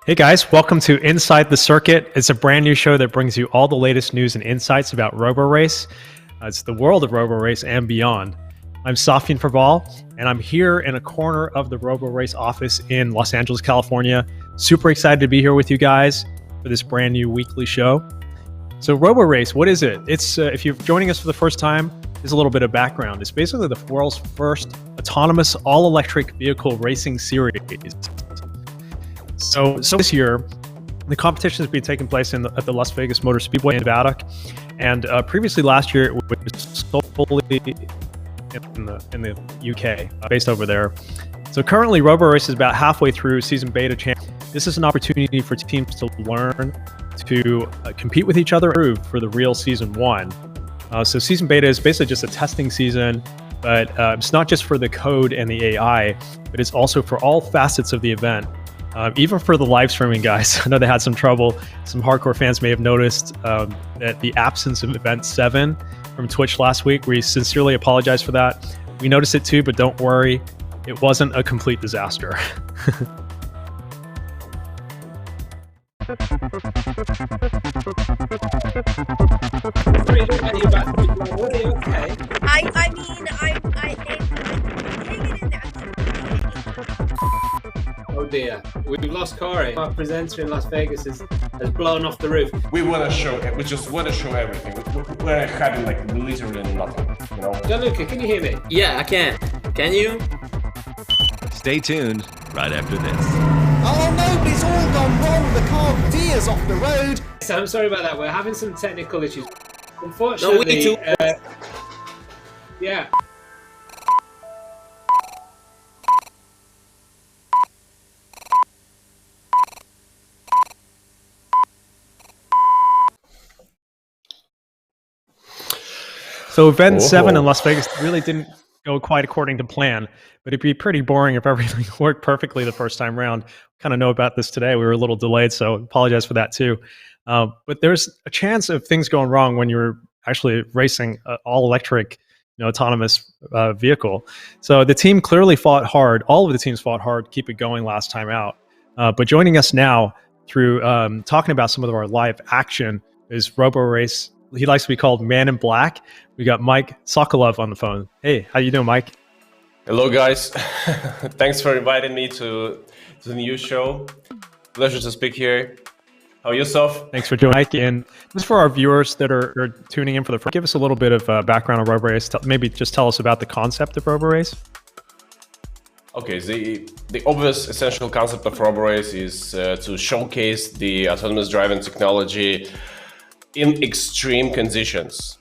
Hey guys, welcome to Inside the Circuit. It's a brand new show that brings you all the latest news and insights about Roborace. It's the world of Roborace and beyond. I'm Safian Farbal, and I'm here in a corner of the Roborace office in Los Angeles, California. Super excited to be here with you guys for this brand new weekly show. So Roborace, what is it? It's if you're joining us for the first time, here's a little bit of background. It's basically the world's first autonomous all-electric vehicle racing series. So this year, the competition has been taking place at the Las Vegas Motor Speedway in Nevada, and previously last year it was solely in the UK, based over there. So currently, Roborace is about halfway through Season Beta Champ. This is an opportunity for teams to learn, to compete with each other, and improve for the real Season 1. So Season Beta is basically just a testing season, but it's not just for the code and the AI, but it's also for all facets of the event. Even for the live streaming guys, I know they had some trouble. Some hardcore fans may have noticed that the absence of Event 7 from Twitch last week. We sincerely apologize for that. We noticed it too, but don't worry, it wasn't a complete disaster. Oh dear, we've lost Corey. Our presenter in Las Vegas has blown off the roof. We just want to show everything. We're having like literally nothing, you know? Gianluca, can you hear me? Yeah, I can. Can you? Stay tuned right after this. Oh no, it's all gone wrong. The car veers off the road. So I'm sorry about that. We're having some technical issues. Unfortunately, No, we too. Yeah. So Event 7 in Las Vegas really didn't go quite according to plan, but it'd be pretty boring if everything worked perfectly the first time round. Kind of know about this today. We were a little delayed, so apologize for that too. But there's a chance of things going wrong when you're actually racing an all-electric, autonomous vehicle. So the team clearly fought hard. All of the teams fought hard to keep it going last time out. But joining us now through talking about some of our live action is Roborace. He likes to be called Man in Black. We got Mike Sokolov on the phone. Hey, how you doing, Mike? Hello, guys. Thanks for inviting me to the new show. Pleasure to speak here. How are you, Sof? Thanks for joining, Mike. And just for our viewers that are tuning in for the first, give us a little bit of background on Roborace. Maybe just tell us about the concept of Roborace. Okay, the obvious essential concept of Roborace is to showcase the autonomous driving technology in extreme conditions,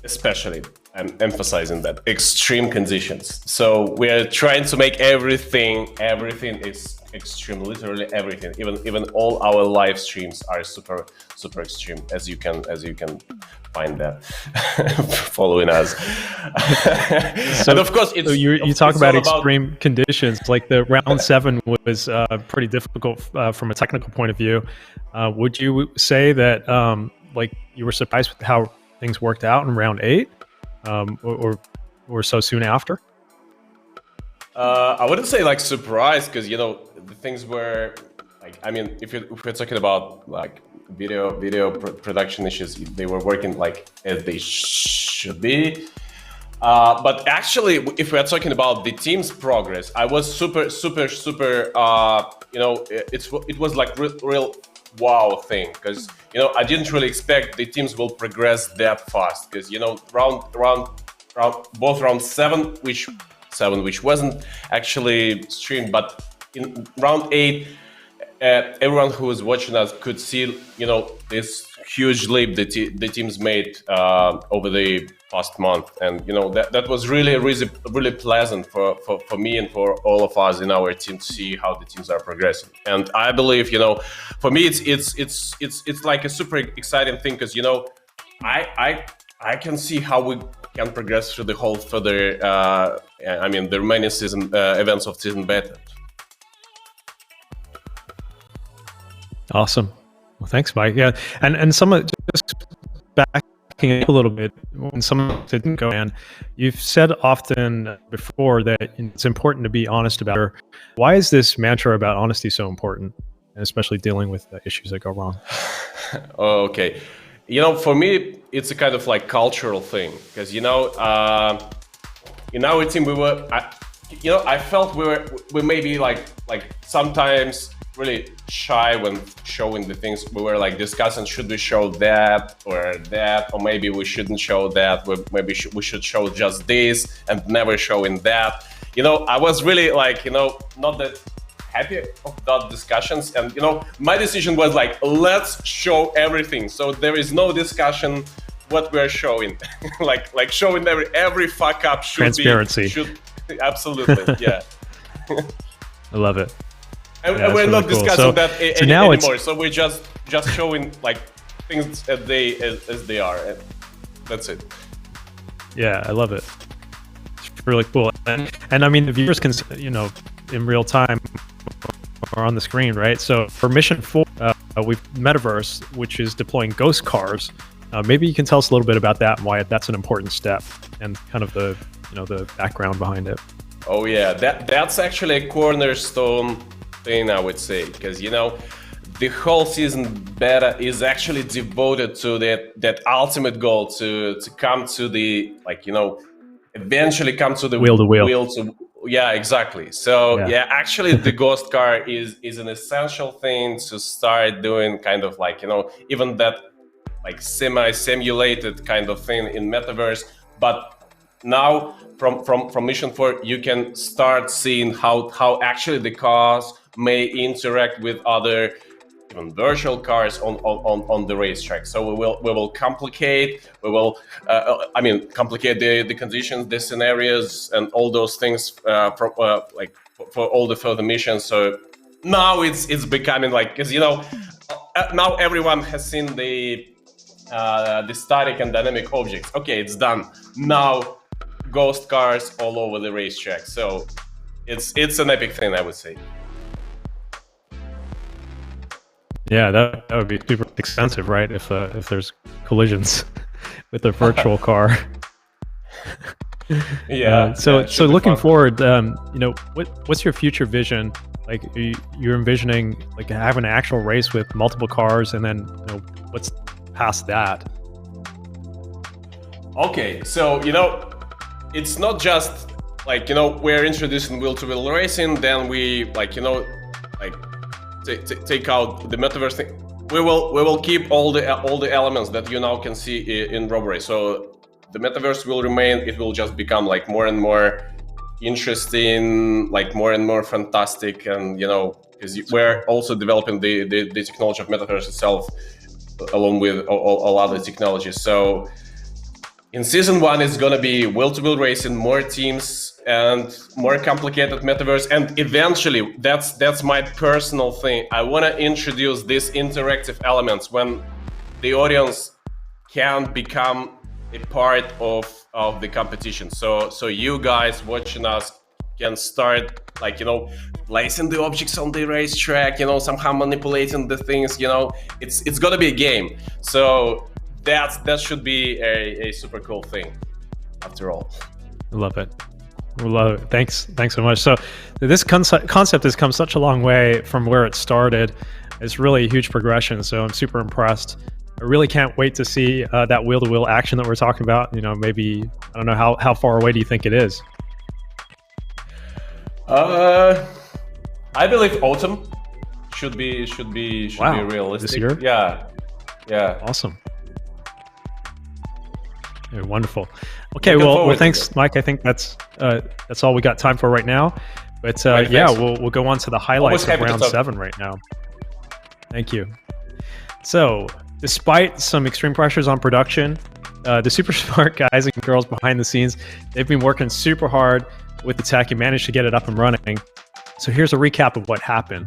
especially. I'm emphasizing that extreme conditions. So we're trying to make everything is extreme, literally everything. Even all our live streams are super extreme, as you can find that following us. And of course, it's, so you talk about extreme conditions. Like the round 7 was pretty difficult from a technical point of view. Would you say that like you were surprised with how things worked out in round 8? Or so soon after? I wouldn't say like surprised, because the things were like, I mean, if we're talking about like video production issues, they were working like as they should be. But actually, if we're talking about the team's progress, I was super. It was like real wow thing, because I didn't really expect the teams will progress that fast, because both round 7 which wasn't actually streamed, but in round 8 everyone who was watching us could see this huge leap the teams made over the past month, and that was really pleasant for me and for all of us in our team to see how the teams are progressing. And I believe for me it's like a super exciting thing, because I can see how we can progress through the whole further the remaining season events of Season Beta. Awesome. Well, thanks, Mike. Yeah, and some of just backing up a little bit when some didn't go, and you've said often before that it's important to be honest about it. Why is this mantra about honesty so important? and especially dealing with the issues that go wrong? Okay. For me, it's a kind of like cultural thing because, in our team, I felt we maybe like sometimes really shy when showing the things. We were like discussing, should we show that, or maybe we shouldn't show that. Maybe we should show just this and never showing that. I was really like, not that happy of that discussions, and my decision was like, let's show everything, so there is no discussion what we're showing. like showing every fuck up should transparency. Absolutely, yeah. I love it. And Yeah, we're it's not really cool. discussing that now anymore. So we're just showing like things as they are, and that's it. Yeah, I love it. It's really cool. And I mean, the viewers can, in real time or on the screen, right? So for Mission 4, we've Metaverse, which is deploying ghost cars. Maybe you can tell us a little bit about that and why that's an important step, and kind of the background behind it. Oh yeah, that's actually a cornerstone thing, I would say, because the whole season beta is actually devoted to that ultimate goal to come to the eventually come to the wheel to wheel. Yeah, exactly. So yeah, actually the ghost car is an essential thing to start doing, kind of like even that like semi-simulated kind of thing in Metaverse. But now from Mission 4, you can start seeing how actually the cars may interact with other even virtual cars on the racetrack. So we will complicate the conditions, the scenarios, and all those things for all the further missions. So now it's becoming like, because now everyone has seen the static and dynamic objects. Okay, it's done. Now ghost cars all over the racetrack. So it's an epic thing, I would say. Yeah, that would be super expensive, right? If there's collisions with a virtual car. Yeah. So looking forward, what's your future vision? Like, you're envisioning like having an actual race with multiple cars, and then what's past that? Okay, so it's not just like we're introducing wheel-to-wheel racing, then we take out the metaverse thing. We will keep all the elements that you now can see in Roborace. So the metaverse will remain. It will just become like more and more interesting, like more and more fantastic, and because we're also developing the technology of metaverse itself along with all other technologies. So in season 1, it's gonna be wheel-to-wheel racing, more teams, and more complicated metaverse. And eventually, that's my personal thing. I want to introduce these interactive elements when the audience can become a part of the competition. So you guys watching us can start placing the objects on the racetrack, somehow manipulating the things. It's gonna be a game. So that should be a super cool thing, after all. I love it. We love it. Thanks so much. So this concept has come such a long way from where it started. It's really a huge progression. So I'm super impressed. I really can't wait to see that wheel-to-wheel action that we're talking about. Maybe, I don't know, how far away do you think it is? I believe autumn should be realistic. This year? Yeah. Awesome. Yeah, wonderful. Okay, well, thanks, Mike. I think that's all we got time for right now. But right, we'll go on to the highlights of round 7 right now. Thank you. So, despite some extreme pressures on production, the super smart guys and girls behind the scenes, they've been working super hard with the tech and managed to get it up and running. So here's a recap of what happened.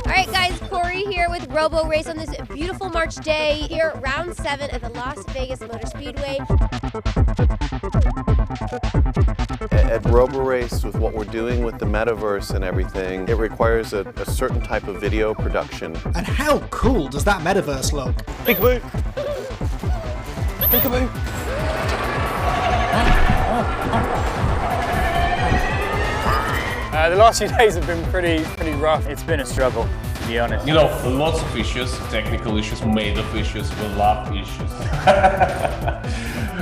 Alright guys, Corey here with Roborace on this beautiful March day here at round 7 at the Las Vegas Motor Speedway. At Roborace, with what we're doing with the metaverse and everything, it requires a certain type of video production. And how cool does that metaverse look? Big move. Peekaboo. The last few days have been pretty rough. It's been a struggle, to be honest. You know, lots of issues, technical issues, made-up issues, we love issues.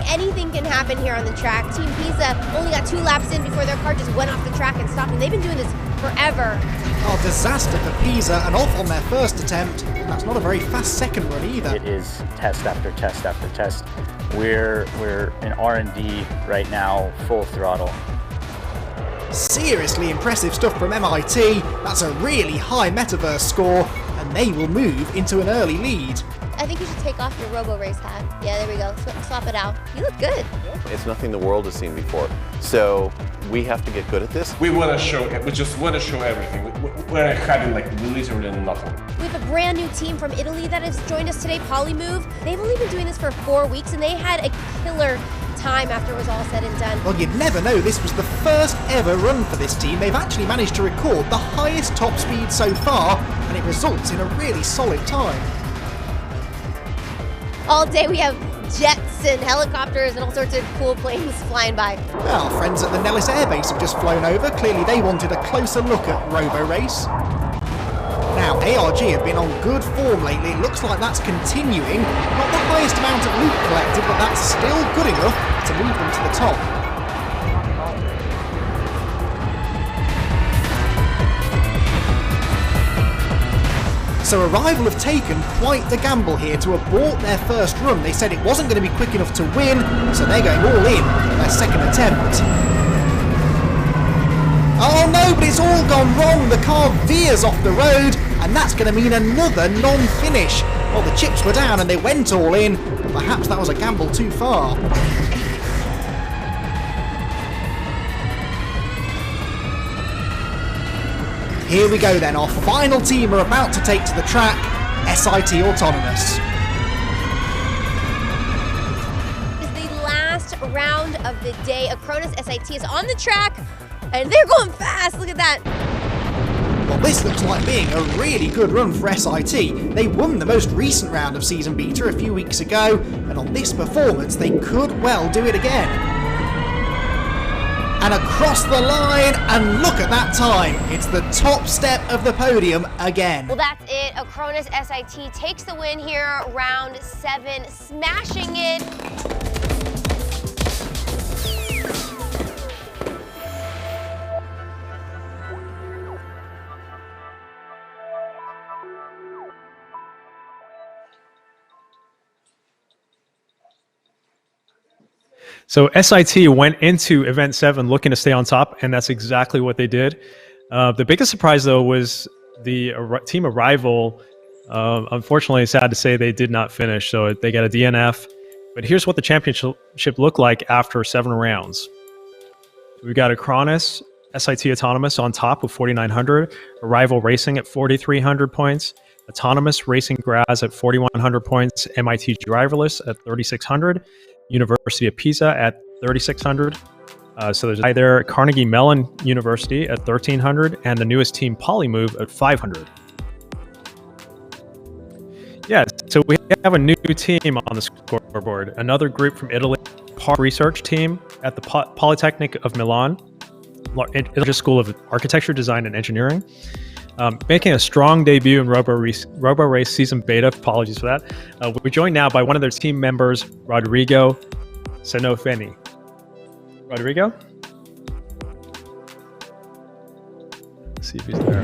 Anything can happen here on the track. Team Pisa only got 2 laps in before their car just went off the track and stopped, and they've been doing this forever. Oh, disaster for Pisa, and off on their first attempt. That's not a very fast second run either. It is test after test after test. We're in R&D right now, full throttle. Seriously impressive stuff from MIT. That's a really high Metaverse score, and they will move into an early lead. I think you should take off your Roborace hat. Yeah, there we go. Swap it out. You look good. It's nothing the world has seen before. So we have to get good at this. We just want to show everything. We're having like literally nothing. We have a brand new team from Italy that has joined us today, PoliMOVE. They've only been doing this for 4 weeks, and they had a killer time after it was all said and done. Well, you'd never know this was the first ever run for this team. They've actually managed to record the highest top speed so far, and it results in a really solid time. All day we have jets and helicopters and all sorts of cool planes flying by. Our friends at the Nellis Air Base have just flown over. Clearly they wanted a closer look at Roborace. Now, ARG have been on good form lately. It looks like that's continuing. Not the highest amount of loot collected, but that's still good enough to move them to the top. So Arrival have taken quite the gamble here to abort their first run. They said it wasn't going to be quick enough to win, so they're going all in for their second attempt. Oh no, but it's all gone wrong. The car veers off the road, and that's going to mean another non-finish. Well, the chips were down and they went all in, but perhaps that was a gamble too far. Here we go then, our final team are about to take to the track, SIT Autonomous. This is the last round of the day. Acronis SIT is on the track, and they're going fast. Look at that. Well, this looks like being a really good run for SIT. They won the most recent round of Season Beta a few weeks ago, and on this performance, they could well do it again. And across the line, and look at that time. It's the top step of the podium again. Well, that's it. Acronis SIT takes the win here, round 7, smashing it. So SIT went into Event 7 looking to stay on top, and that's exactly what they did. The biggest surprise, though, was the team Arrival. Unfortunately, sad to say, they did not finish, so they got a DNF. But here's what the championship looked like after 7 rounds. We've got Acronis, SIT Autonomous on top with 4,900, Arrival Racing at 4,300 points, Autonomous Racing Graz at 4,100 points, MIT Driverless at 3,600, University of Pisa at 3,600. So there's either Carnegie Mellon University at 1,300 and the newest team PoliMOVE at 500. Yeah, so we have a new team on the scoreboard. Another group from Italy, research team at the Polytechnic of Milan, largest school of architecture, design, and engineering. Making a strong debut in Roborace Season Beta, apologies for that. We're joined now by one of their team members, Rodrigo Senofeni. Rodrigo? Let's see if he's there.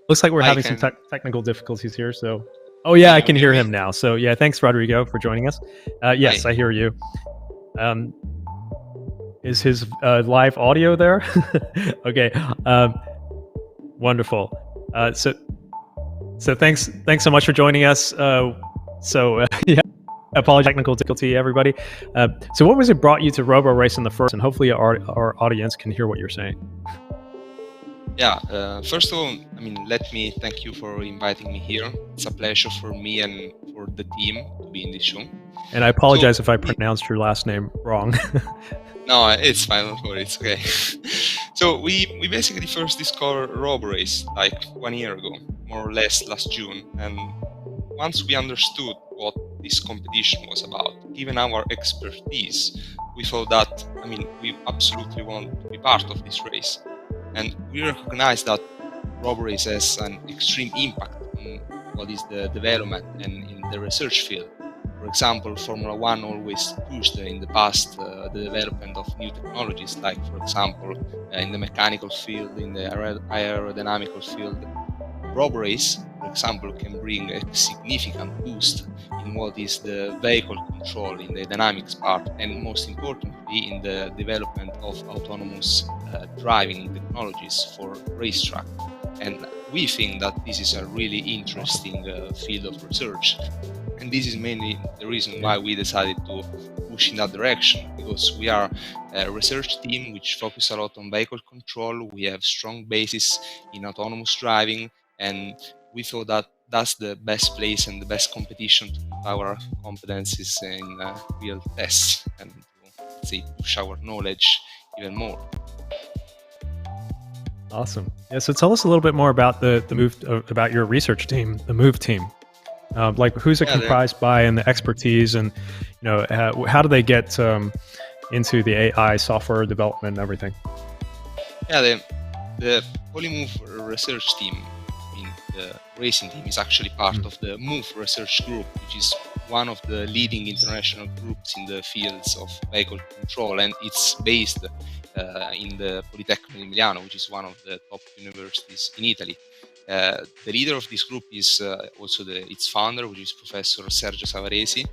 Looks like we're having some technical difficulties here, so... Oh yeah, I can hear him now. So yeah, thanks Rodrigo for joining us. Yes, I hear you. Is his live audio there? Okay, wonderful. So thanks so much for joining us. Yeah, apologies technical difficulty, everybody. So what was it brought you to Roborace in the first? And hopefully our audience can hear what you're saying. Yeah, first of all, let me thank you for inviting me here. It's a pleasure for me and for the team to be in this show. And I apologize if I pronounced your last name wrong. No, it's fine, don't worry, it's okay. So we basically first discovered Roborace like 1 year ago, more or less last June. And once we understood what this competition was about, given our expertise, we thought that, we absolutely want to be part of this race. And we recognize that Roborace has an extreme impact on what is the development and in the research field. For example, Formula One always pushed in the past the development of new technologies, like, for example, in the mechanical field, in the aerodynamical field. Roborace, for example, can bring a significant boost in what is the vehicle control, in the dynamics part, and most importantly, in the development of autonomous driving technologies for racetrack. And we think that this is a really interesting field of research. And this is mainly the reason why we decided to push in that direction, because we are a research team which focus a lot on vehicle control. We have strong basis in autonomous driving, and we thought that that's the best place and the best competition to put our competencies in real tests and to, push our knowledge even more. Awesome. Yeah. So tell us a little bit more about the MOVE, about your research team, the MOVE team. Like, who's it comprised by, and the expertise, and how do they get into the AI software development and everything? Yeah, the PoliMOVE research team, the racing team, is actually part of the MOVE research group, which is one of the leading international groups in the fields of vehicle control, and it's based in the Politecnico di Milano, which is one of the top universities in Italy. The leader of this group is also its founder, which is Professor Sergio Savaresi,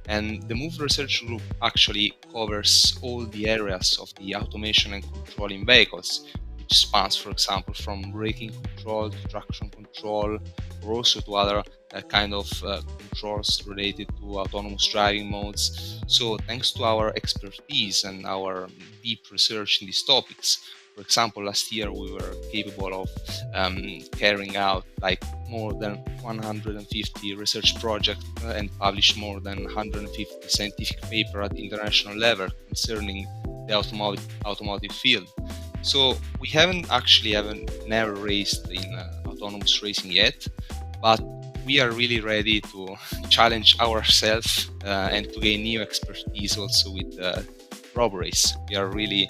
and the MOVE research group actually covers all the areas of the automation and control in vehicles, which spans, for example, from braking control to traction control, or also to other kind of controls related to autonomous driving modes. So thanks to our expertise and our deep research in these topics, for example, last year we were capable of carrying out like more than 150 research projects and published more than 150 scientific papers at international level concerning the automotive field. So we haven't never raced in autonomous racing yet, but we are really ready to challenge ourselves and to gain new expertise also with Roborace. We are really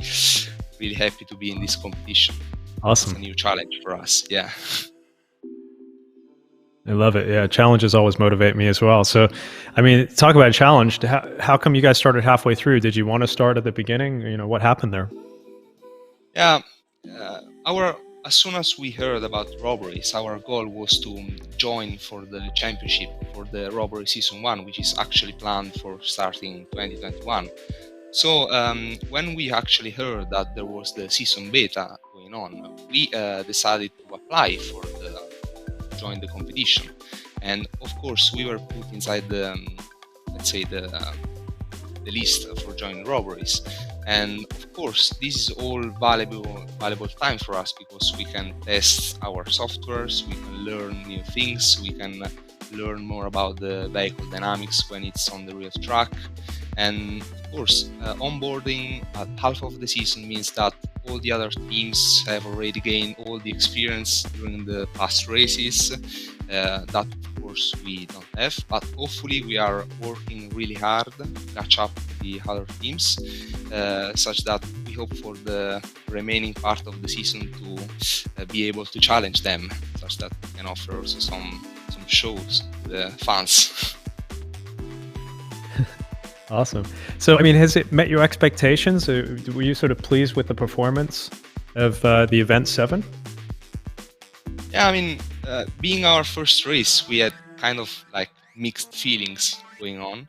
happy to be in this competition. Awesome. It's a new challenge for us. Yeah. I love it. Yeah, challenges always motivate me as well. So, talk about a challenge. How come you guys started halfway through? Did you want to start at the beginning? What happened there? Yeah, as soon as we heard about Roborace, our goal was to join for the championship for the Roborace Season 1, which is actually planned for starting 2021. So when we actually heard that there was the Season Beta going on, we decided to apply to join the competition. And of course, we were put inside the list for joining Roborace. And of course, this is all valuable time for us, because we can test our softwares, we can learn new things, we can learn more about the vehicle dynamics when it's on the real track. And of course, onboarding at half of the season means that all the other teams have already gained all the experience during the past races that of course we don't have, but hopefully we are working really hard to catch up with the other teams, such that we hope for the remaining part of the season to be able to challenge them, such that we can offer also some shows to the fans. Awesome. So, has it met your expectations? Were you sort of pleased with the performance of the Event 7? Yeah, being our first race, we had kind of like mixed feelings going on.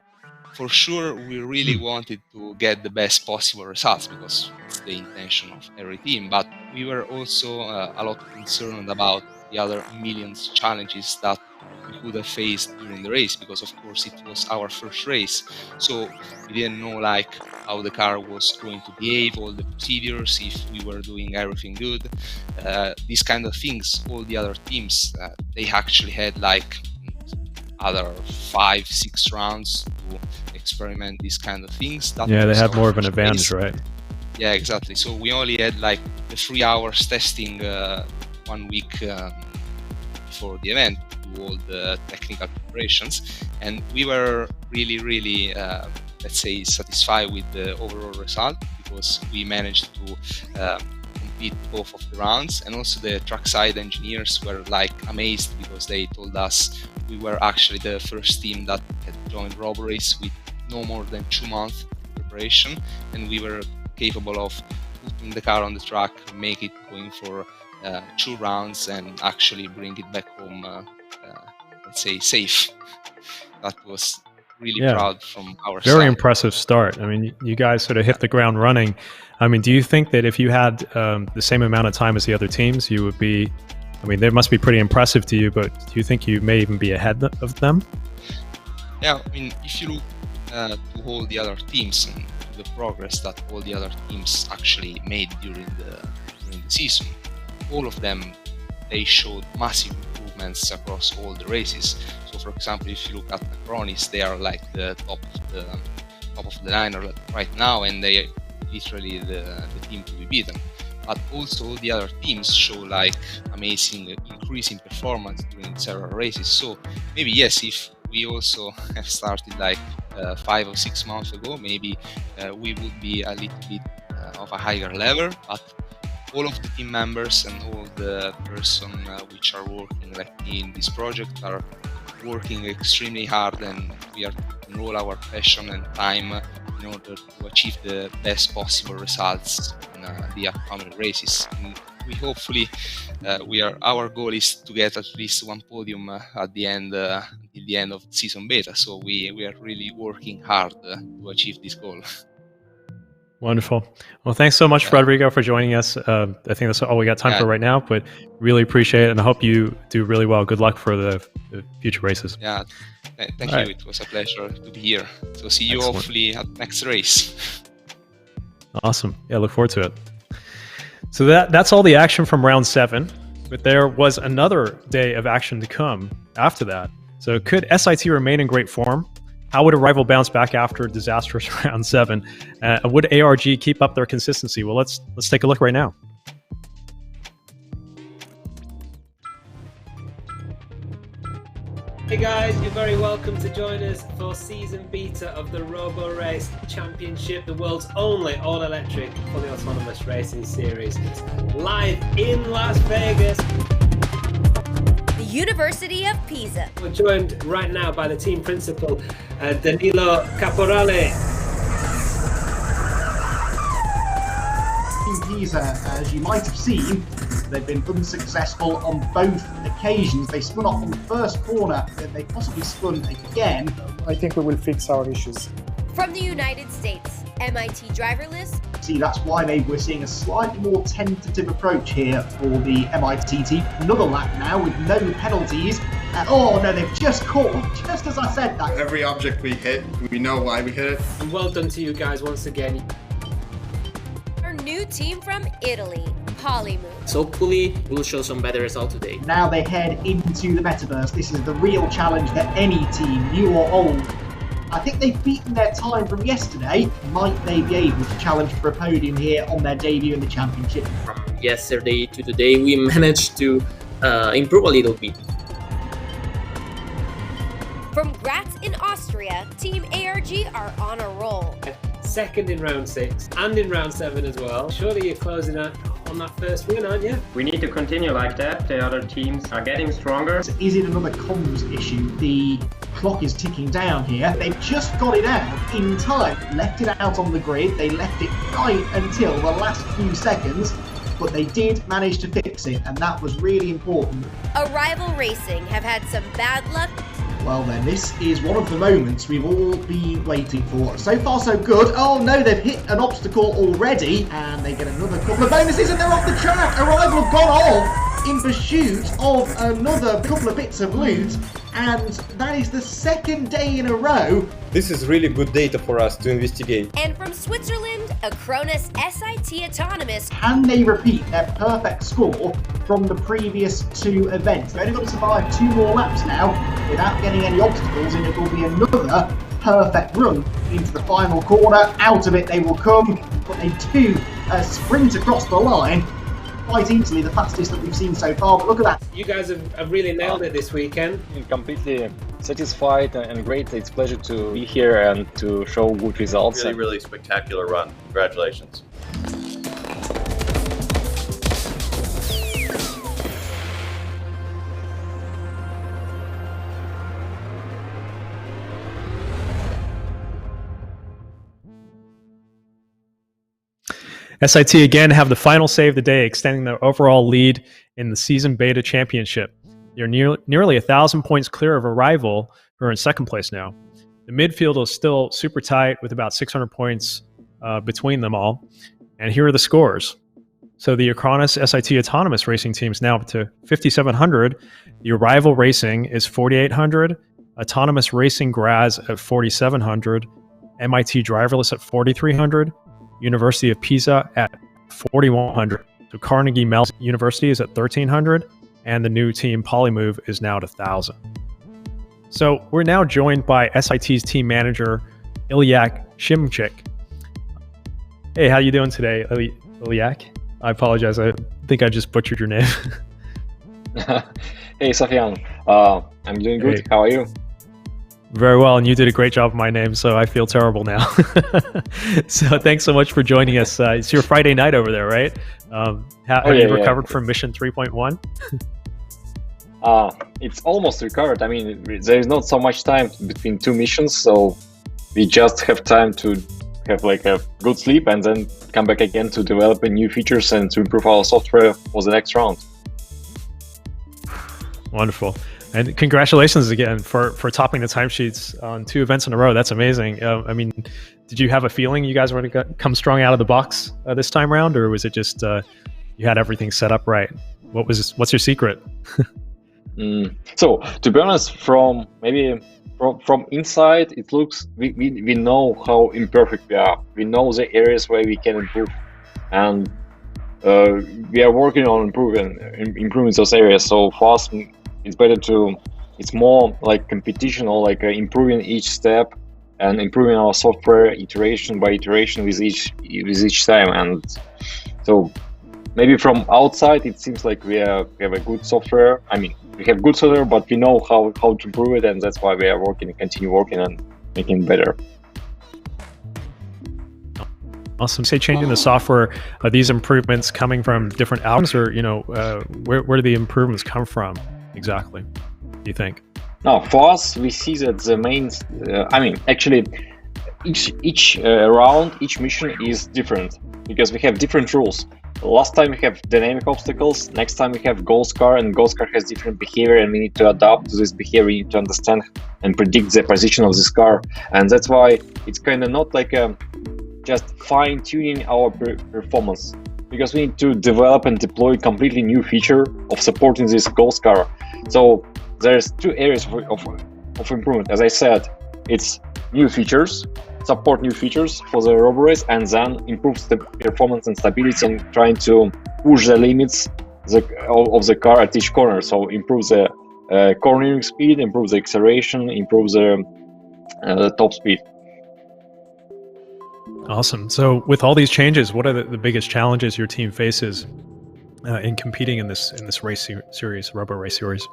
For sure, we really wanted to get the best possible results, because it's the intention of every team. But we were also a lot concerned about the other millions challenges that we could have faced during the race, because of course it was our first race, so we didn't know how the car was going to behave, all the procedures, if we were doing everything good, these kind of things. All the other teams, they actually had other 5-6 rounds to experiment these kind of things. That Yeah, they was had our more of an first advantage, race. right? Yeah, exactly. So we only had like the 3 hours testing 1 week before the event to do all the technical preparations, and we were really let's say satisfied with the overall result, because we managed to complete both of the rounds, and also the trackside engineers were like amazed, because they told us we were actually the first team that had joined Roborace with no more than 2 months preparation, and we were capable of putting the car on the track, make it going for 2 rounds, and actually bring it back home, let's say, safe. That was really proud from our side. Very impressive start. I mean, you guys sort of hit the ground running. I mean, do you think that if you had the same amount of time as the other teams, you would be, I mean, they must be pretty impressive to you, but do you think you may even be ahead of them? Yeah, I mean, if you look to all the other teams and the progress that all the other teams actually made during the season, all of them, they showed massive improvements across all the races. So for example, if you look at the Cronis, they are like the top of the line right now, and they are literally the team to be beaten. But also all the other teams show like amazing increase in performance during several races. So maybe yes, if we also have started like 5 or 6 months ago, maybe we would be a little bit of a higher level, but all of the team members and all the person which are working like me in this project are working extremely hard, and we are putting all our passion and time in order to achieve the best possible results in the upcoming races. And we hopefully our goal is to get at least 1 podium at the end of season beta. So we are really working hard to achieve this goal. Wonderful. Well, thanks so much, Rodrigo, for joining us. I think that's all we got time for right now, but really appreciate it, and I hope you do really well. Good luck for the future races. Yeah, thank you. It was a pleasure to be here. So see you hopefully at next race. Awesome. Yeah, look forward to it. So that's all the action from round 7, but there was another day of action to come after that. So could SIT remain in great form? How would a rival bounce back after a disastrous round 7? Would ARG keep up their consistency? Well, let's take a look right now. Hey guys, you're very welcome to join us for Season Beta of the Roborace Championship, the world's only all-electric, fully autonomous racing series. It's live in Las Vegas. University of Pisa. We're joined right now by the team principal, Danilo Caporale. Team Pisa, as you might have seen, they've been unsuccessful on both occasions. They spun off on the first corner, then they possibly spun again. I think we will fix our issues. From the United States, MIT driverless. See, that's why we're seeing a slightly more tentative approach here for the MIT team. Another lap now with no penalties. Oh no, they've just caught, just as I said that. Every object we hit, we know why we hit it. And well done to you guys once again. Our new team from Italy, PoliMOVE. So hopefully we'll show some better results today. Now they head into the metaverse. This is the real challenge that any team, new or old, I think they've beaten their time from yesterday. Might they be able to challenge for a podium here on their debut in the championship? From yesterday to today, we managed to improve a little bit. From Graz in Austria, Team ARG are on a roll. Second in round 6 and in round 7 as well. Surely you're closing out on that first win, aren't you? We need to continue like that. The other teams are getting stronger. So is it another comms issue? The clock is ticking down here. They've just got it out in time. Left it out on the grid. They left it right until the last few seconds, but they did manage to fix it, and that was really important. Arrival Racing have had some bad luck. Well then, this is one of the moments we've all been waiting for. So far so good. Oh no, they've hit an obstacle already, and they get another couple of bonuses and they're off the track. Arrival have gone off in pursuit of another couple of bits of loot, and that is the second day in a row. This is really good data for us to investigate. And from Switzerland, a Cronus SIT Autonomous. Can they repeat their perfect score from the previous 2 events? They've only got to survive 2 more laps now without getting any obstacles, and it will be another perfect run into the final corner. Out of it they will come, but they do sprint across the line quite easily, the fastest that we've seen so far. But look at that. You guys have really nailed it this weekend. Completely satisfied and great. It's a pleasure to be here and to show good results. Really spectacular run. Congratulations. SIT again have the final say of the day, extending their overall lead in the Season Beta Championship. They're nearly 1,000 points clear of a rival who are in second place now. The midfield is still super tight with about 600 points between them all. And here are the scores. So the Acronis SIT Autonomous Racing team is now up to 5,700. The Arrival Racing is 4,800. Autonomous Racing Graz at 4,700. MIT Driverless at 4,300. University of Pisa at 4,100. So Carnegie Mellon University is at 1,300, and the new team PoliMOVE is now at 1,000. So we're now joined by SIT's team manager, Ilyak Shimchik. Hey, how you doing today, Ilyak? I apologize. I think I just butchered your name. Hey, Safian. I'm doing good. Hey. How are you? Very well, and you did a great job with my name, so I feel terrible now. So thanks so much for joining us. It's your Friday night over there, right? Have you recovered from Mission 3.1? It's almost recovered. I mean, there is not so much time between 2 missions, so we just have time to have like a good sleep and then come back again to develop new features and to improve our software for the next round. Wonderful. And congratulations again for topping the timesheets on 2 events in a row. That's amazing. I mean, did you have a feeling you guys were going to come strong out of the box this time around, or was it just you had everything set up right? What's your secret? So to be honest, from inside, it looks we know how imperfect we are. We know the areas where we can improve, and we are working on improving those areas. So for us, it's more like competition, or like improving each step and improving our software iteration by iteration with each time. And so maybe from outside it seems like we have a good software. I mean, we have good software, but we know how to improve it, and that's why we are continue working and making it better. Awesome. Say changing the software, are these improvements coming from different albums, or where do the improvements come from exactly, do you think? No, for us, we see that the main, actually, each round, each mission is different because we have different rules. Last time we have dynamic obstacles, next time we have Ghost Car, and Ghost Car has different behavior, and we need to adapt to this behavior. We need to understand and predict the position of this car, and that's why it's kind of not like just fine-tuning our performance, because we need to develop and deploy a completely new feature of supporting this Ghost Car. So there's 2 areas of improvement. As I said, it's new features, support new features for the Roborace, and then improves the performance and stability and trying to push the limits of the car at each corner. So improve the cornering speed, improve the acceleration, improve the top speed. Awesome. So with all these changes, what are the biggest challenges your team faces in competing in this race series, Roborace series?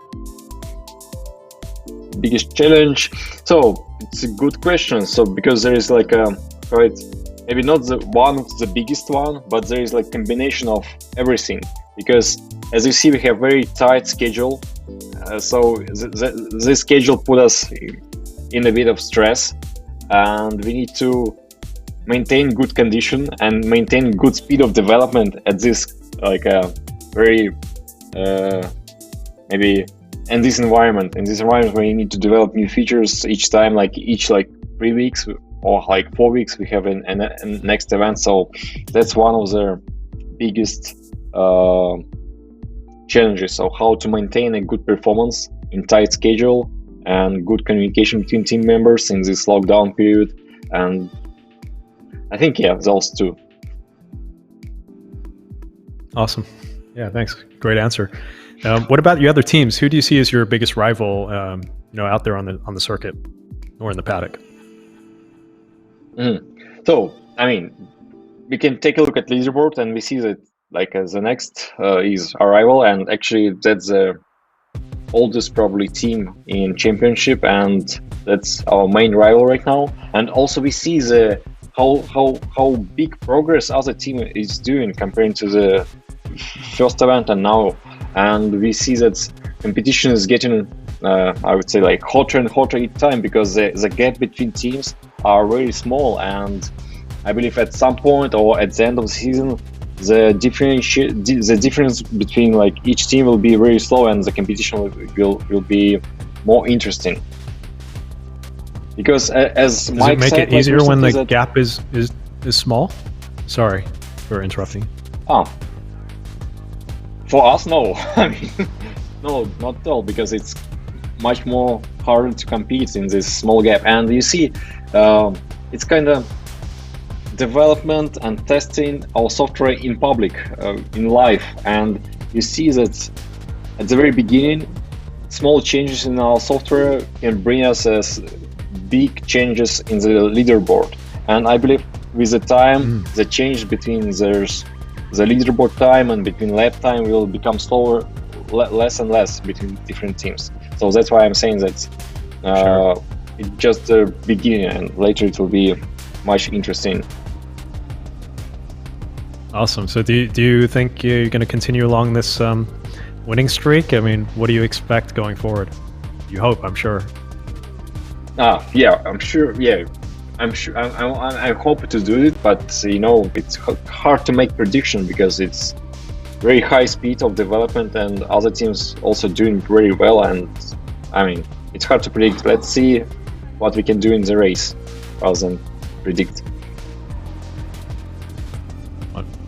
Biggest challenge? So it's a good question. So because there is like maybe not the biggest one, but there is like combination of everything. Because as you see, we have very tight schedule. So this schedule put us in a bit of stress, and we need to maintain good condition and maintain good speed of development at this very maybe in this environment where you need to develop new features each time, each 3 weeks or 4 weeks we have a next event. So that's one of the biggest challenges. So how to maintain a good performance in tight schedule and good communication between team members in this lockdown period. And I think, yeah, those two. Awesome. Yeah, thanks. Great answer. What about the other teams? Who do you see as your biggest rival, out there on the circuit or in the paddock? So, I mean, we can take a look at leaderboard and we see that the next is our rival, and actually that's the oldest probably team in championship, and that's our main rival right now. And also we see the how big progress other team is doing compared to the first event and now. And we see that competition is getting, I would say, hotter and hotter each time, because the gap between teams are very small. And I believe at some point or at the end of the season, the difference between each team will be very slow, and the competition will be more interesting. Because as Does Mike it make said, it easier when the that, gap is small? Sorry for interrupting. For us, no. I mean, no, not at all, because it's much more harder to compete in this small gap. And you see, it's kind of development and testing our software in public, in live. And you see that at the very beginning, small changes in our software can bring us as big changes in the leaderboard. And I believe with the time, the change between the leaderboard time and between lap time will become slower, less and less between different teams. So that's why I'm saying that it's just the beginning, and later it will be much interesting. Awesome. So do you think you're going to continue along this winning streak? I mean, what do you expect going forward? You hope, I'm sure. Yeah, I'm sure. Yeah, I'm sure. I hope to do it, but it's hard to make prediction because it's very high speed of development, and other teams also doing very well. And I mean, it's hard to predict. Let's see what we can do in the race rather than predict.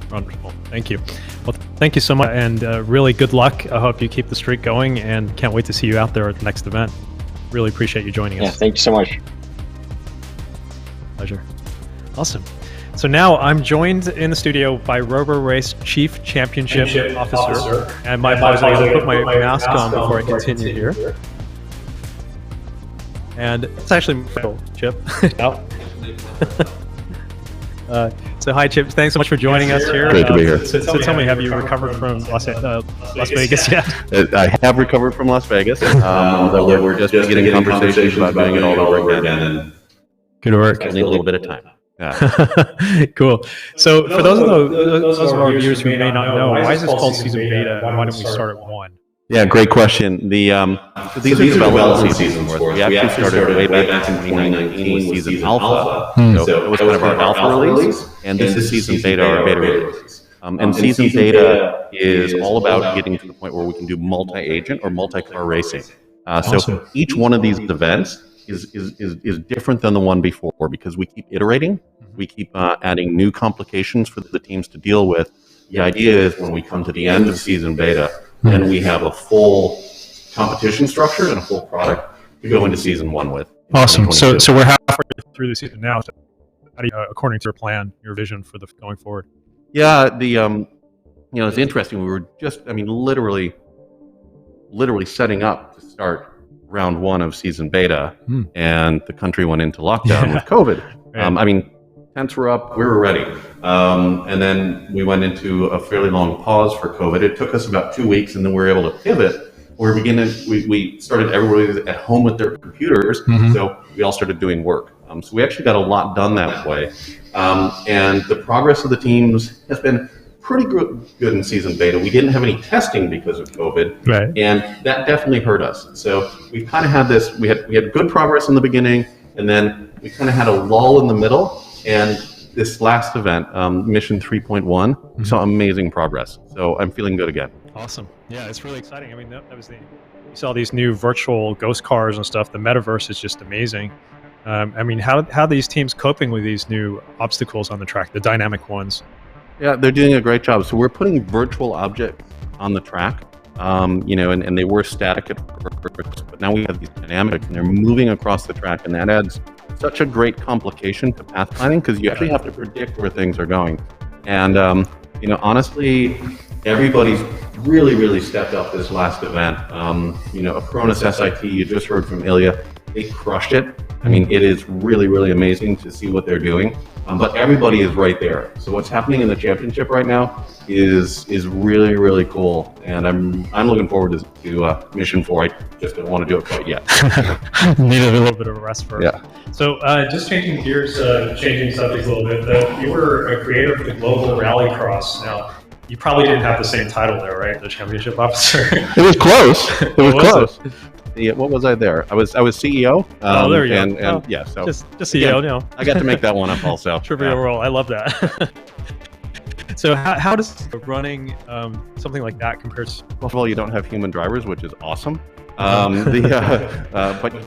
Wonderful. Thank you. Well, thank you so much, and really good luck. I hope you keep the streak going, and can't wait to see you out there at the next event. Really appreciate you joining us. Yeah, thank you so much. Pleasure. Awesome. So now I'm joined in the studio by Roborace Chief Championship Officer. And my apologies, I gotta put my mask on before I continue here. And it's actually Chip. So hi, Chip. Thanks so much for joining us here. Great to be here. So tell me, have you recovered from Las Vegas yet? I have recovered from Las Vegas. Though we're just beginning conversations about doing it all over again. Good work. I need a little bit of time. Yeah. Cool. So for those of our viewers who may not know, why is this called Season Beta, and why don't we start at 1? Yeah, great question. These are development seasons. We actually started way back in 2019 with Season Alpha. So it was kind of our alpha release, and this is Season Beta, our beta release. And Season Beta is all about getting to the point where we can do multi-agent or multi-car racing. So each one of these events is different than the one before, because we keep iterating, we keep adding new complications for the teams to deal with. The idea is when we come to the end of Season Beta, then we have a full competition structure and a full product to go into Season 1 with. Awesome. So we're halfway through the season now. So how do you, according to your plan, your vision for the going forward? Yeah, it's interesting. We were just, literally setting up to start round 1 of Season Beta, and the country went into lockdown with COVID. Tents were up, we were ready. And then we went into a fairly long pause for COVID. It took us about 2 weeks, and then we were able to pivot. We started everybody at home with their computers, so we all started doing work. So we actually got a lot done that way. And the progress of the teams has been pretty good in Season Beta. We didn't have any testing because of COVID, and that definitely hurt us. So we kind of had this, we had good progress in the beginning, and then we kind of had a lull in the middle. And this last event, Mission 3.1, we saw amazing progress. So I'm feeling good again. Awesome. Yeah, it's really exciting. That was you saw these new virtual ghost cars and stuff. The metaverse is just amazing. How are these teams coping with these new obstacles on the track, the dynamic ones? Yeah, they're doing a great job. So we're putting virtual objects on the track and they were static at first, but now we have these dynamic, and they're moving across the track, and that adds such a great complication to path planning because you actually have to predict where things are going. And honestly, everybody's really stepped up this last event. Acronis SIT, you just heard from Ilya, they crushed it. I mean, it is really amazing to see what they're doing. But everybody is right there. So what's happening in the championship right now is really cool, and I'm looking forward to Mission 4. I just don't want to do it quite yet. Need a little bit of a rest first. Yeah. So just changing gears, changing subjects a little bit. You were a creator of the Global Rallycross. Now, you probably didn't have the same title there, right? The championship officer. It was close. It was close. Yeah, what was I there? I was CEO. There you go. And yeah, so just CEO now. I got to make that one up also. Trivial role. I love that. So how does running something like that compares? Well, first of all, you don't have human drivers, which is awesome. But you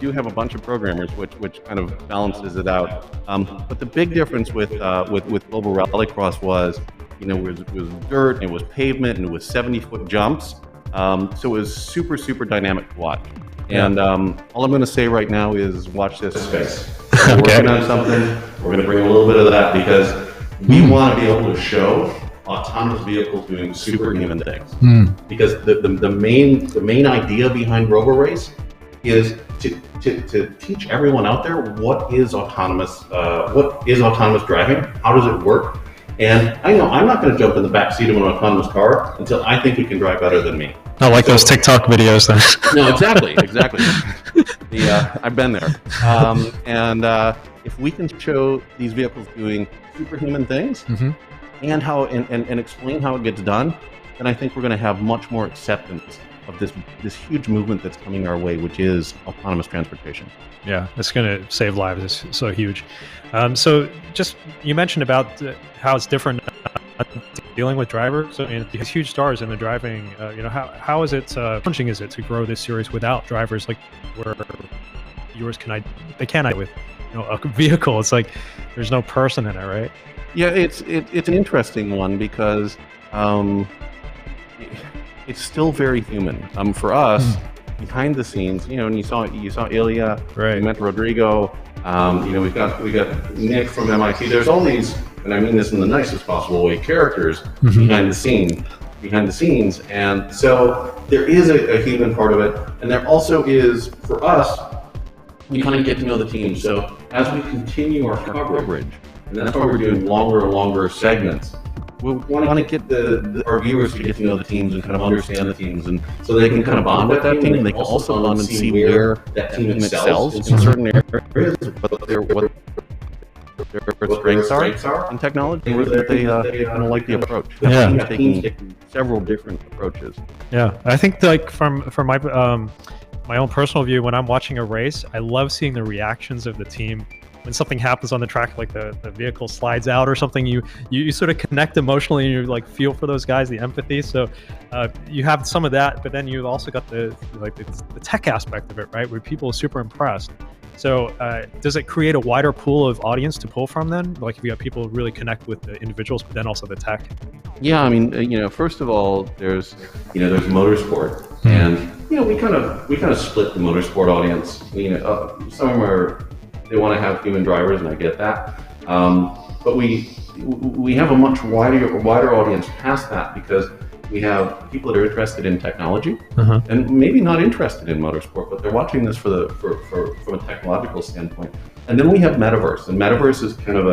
do have a bunch of programmers, which kind of balances it out. But the big difference with Global Rallycross was, it was dirt, it was pavement, and it was 70-foot jumps. So it was super dynamic to watch. And all I'm going to say right now is watch this space. We're working on something. We're going to bring a little bit of that because we want to be able to show autonomous vehicles doing superhuman things. Because the main idea behind Roborace is to teach everyone out there what is autonomous driving, how does it work. And I know I'm not going to jump in the back seat of an autonomous car until I think it can drive better than me. Not like those TikTok videos, then. No, exactly. I've been there. If we can show these vehicles doing superhuman things and how and explain how it gets done, then I think we're going to have much more acceptance of this huge movement that's coming our way, which is autonomous transportation. Yeah, it's going to save lives. It's so huge. So just you mentioned about how it's different dealing with drivers. So these huge stars in the driving. How is it challenging is it to grow this series without drivers like where viewers they can't with a vehicle? It's like there's no person in it, right? Yeah, it's an interesting one because it's still very human. For us, behind the scenes, and you saw Ilya, right? You met Rodrigo. We got Nick from MIT. There's all these, and I mean this in the nicest possible way, characters behind the scenes, and so there is a human part of it, and there also is for us. We kind of get to know the team. So as we continue our coverage, and that's why we're doing longer and longer segments. We want to get our viewers to get to know the teams and kind of understand the teams, and so they can kind of bond with that team, and they can also bond and see where that team excels in certain areas, what their strengths are in technology, and that they kind of like the approach. Yeah, taking several different approaches. Yeah, I think like from my own personal view, when I'm watching a race, I love seeing the reactions of the team. When something happens on the track, like the vehicle slides out or something, you sort of connect emotionally and you like feel for those guys, the empathy. So you have some of that, but then you've also got the tech aspect of it, right? Where people are super impressed. So does it create a wider pool of audience to pull from then? Like if you have people really connect with the individuals, but then also the tech? Yeah, I mean, first of all, there's motorsport, and we kind of split the motorsport audience. Some they want to have human drivers, and I get that. But we have a much wider audience past that because we have people that are interested in technology and maybe not interested in motorsport, but they're watching this from a technological standpoint. And then we have metaverse, and metaverse is kind of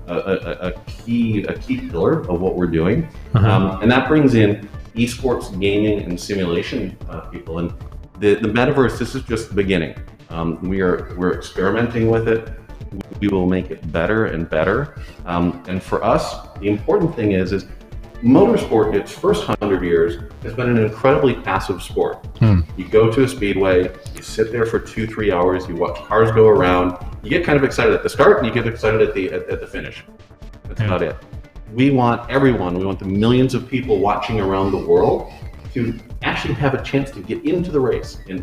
a key pillar of what we're doing, and that brings in esports, gaming, and simulation people. And the metaverse, this is just the beginning. We're experimenting with it. We will make it better and better. And for us, the important thing is motorsport, its first 100 years, has been an incredibly passive sport. You go to a speedway, you sit there for 2-3 hours, you watch cars go around, you get kind of excited at the start, and you get excited at the finish. That's about it. We want everyone, we want the millions of people watching around the world to actually have a chance to get into the race and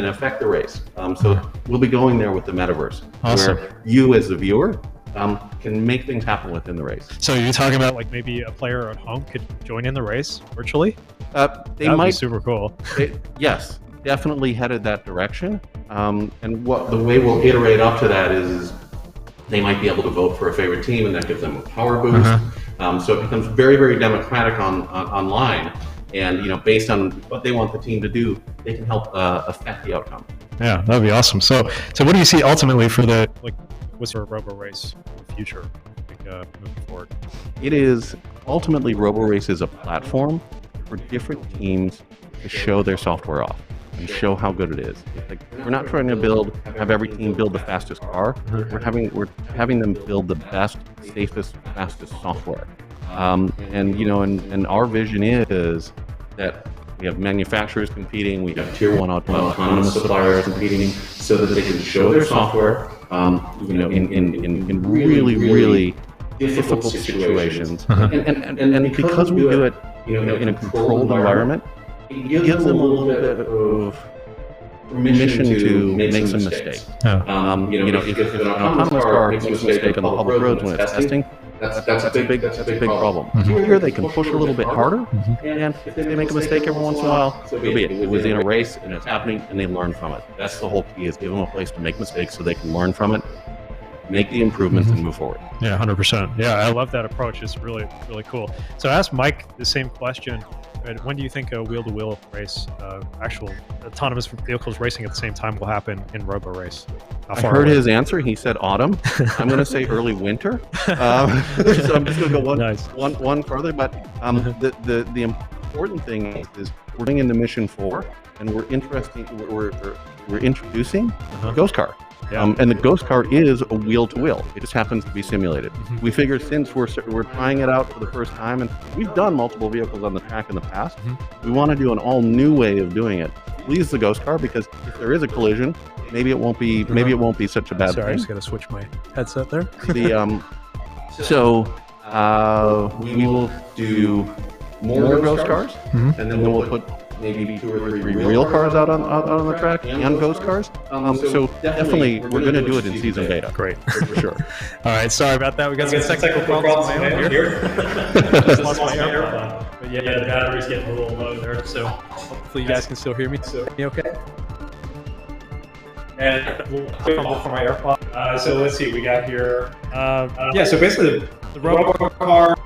affect the race. So we'll be going there with the metaverse, where you as the viewer can make things happen within the race. So you're talking about like maybe a player at home could join in the race virtually? They That'd might be super cool. Yes, definitely headed that direction. And what the way we'll iterate up to that is they might be able to vote for a favorite team, and that gives them a power boost. So it becomes very, very democratic online. And based on what they want the team to do, they can help affect the outcome. Yeah, that'd be awesome. So what do you see ultimately for what's your Roborace in the future, moving forward? It is ultimately Roborace is a platform for different teams to show their software off and show how good it is. We're not trying to have every team build the fastest car. We're having them build the best, safest, fastest software. And our vision is that we have manufacturers competing, we have tier 1 autonomous suppliers competing, so that they can show their software, in really, really difficult situations. And because we do it, in a controlled environment, it gives them a little bit of permission to make some mistakes. If an autonomous car makes a mistake on the public roads when it's testing, that's a big problem. Here they can push a little bit harder, and if they make a mistake every once in a while, so be it. It was in a race and it's happening, and they learn from it. That's the whole key: is give them a place to make mistakes so they can learn from it, make the improvements, and move forward. Yeah, 100%. Yeah, I love that approach. It's really, really cool. So I asked Mike the same question. When do you think a wheel-to-wheel race, actual autonomous vehicles racing at the same time, will happen in Roborace? I heard his answer. He said autumn. I'm going to say early winter. So I'm just going to go one further. But the important thing is we're going into Mission 4, and we're introducing a ghost car. Yeah. And the ghost car is a wheel-to-wheel. It just happens to be simulated. We figured since we're trying it out for the first time, and we've done multiple vehicles on the track in the past, we want to do an all-new way of doing it. Please the ghost car, because if there is a collision, maybe it won't be such a bad thing. I just got to switch my headset there. We will do more ghost cars, and then we'll put maybe 2 or 3 real cars out on the track and ghost cars. So definitely we're going to do it in season beta. Great, for sure. All right, sorry about that. We got some technical problems here. Just lost my AirPod. But yeah, the battery's getting a little low there, so hopefully you guys can still hear me. Okay. And we'll fumble for my AirPod. So let's see, we got here. So basically the Robocar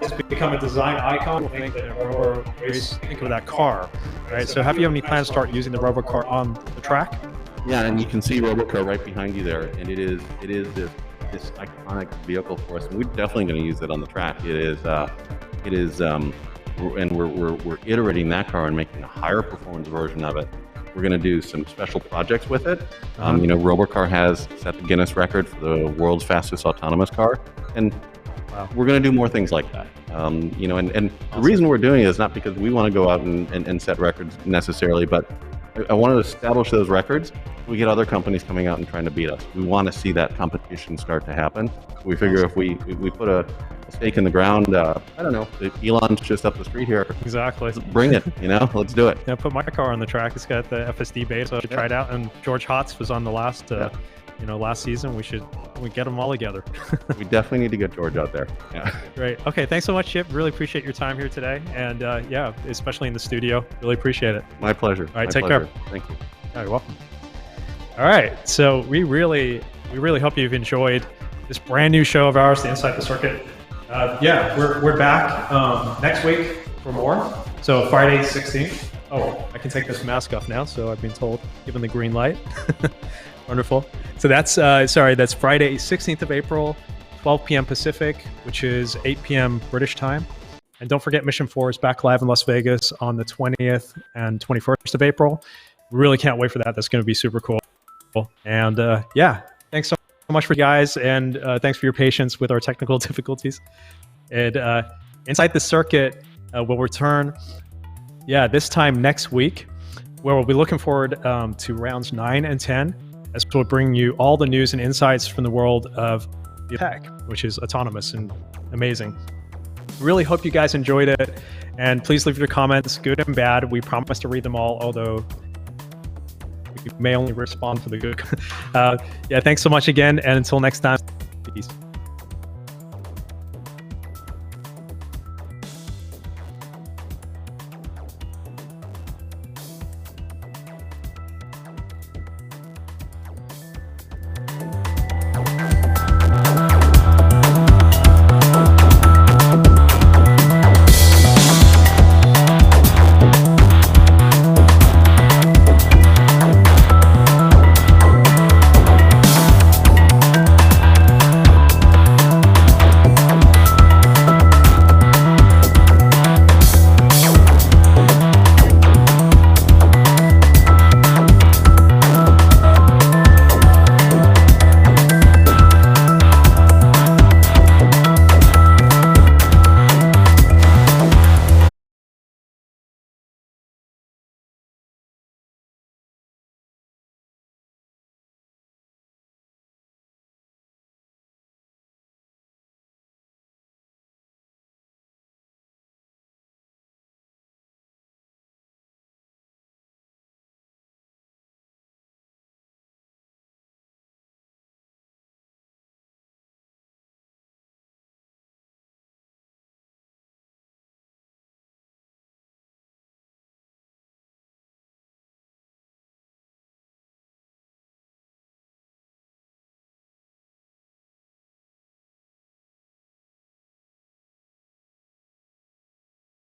has become a design icon. Think that Roborace, think of that car, right? So have you any plans to start using the Robocar on the track? Yeah, and you can see Robocar right behind you there, and it is this iconic vehicle for us, and we're definitely going to use it on the track. And we're iterating that car and making a higher performance version of it. We're going to do some special projects with it. Robocar has set the Guinness record for the world's fastest autonomous car, and we're going to do more things like that. And the reason we're doing it is not because we want to go out and set records necessarily, but I want to establish those records. We get other companies coming out and trying to beat us. We want to see that competition start to happen. We figure if we put a stake in the ground, I don't know, Elon's just up the street here. Exactly. Let's bring it, let's do it. Yeah, put my car on the track. It's got the FSD beta, so I should try it out. And George Hotz was on the last season. We get them all together. We definitely need to get George out there. Yeah. Great. Okay, thanks so much, Chip. Really appreciate your time here today. And especially in the studio. Really appreciate it. My pleasure. All right, take care. Thank you. You're welcome. All right, so we really hope you've enjoyed this brand new show of ours, the Inside the Circuit. We're back next week for more. So Friday 16th. Oh, I can take this mask off now, so I've been told, given the green light. Wonderful. So that's Friday 16th of April, 12 p.m. Pacific, which is 8 p.m. British time. And don't forget, Mission 4 is back live in Las Vegas on the 20th and 21st of April. We really can't wait for that. That's going to be super cool. And thanks so much for you guys, and thanks for your patience with our technical difficulties. And Inside the Circuit will return, this time next week, where we'll be looking forward to rounds 9 and 10, as we'll bring you all the news and insights from the world of the tech, which is autonomous and amazing. Really hope you guys enjoyed it, and please leave your comments, good and bad. We promise to read them all, although we may only respond to the good. Thanks so much again, and until next time, peace.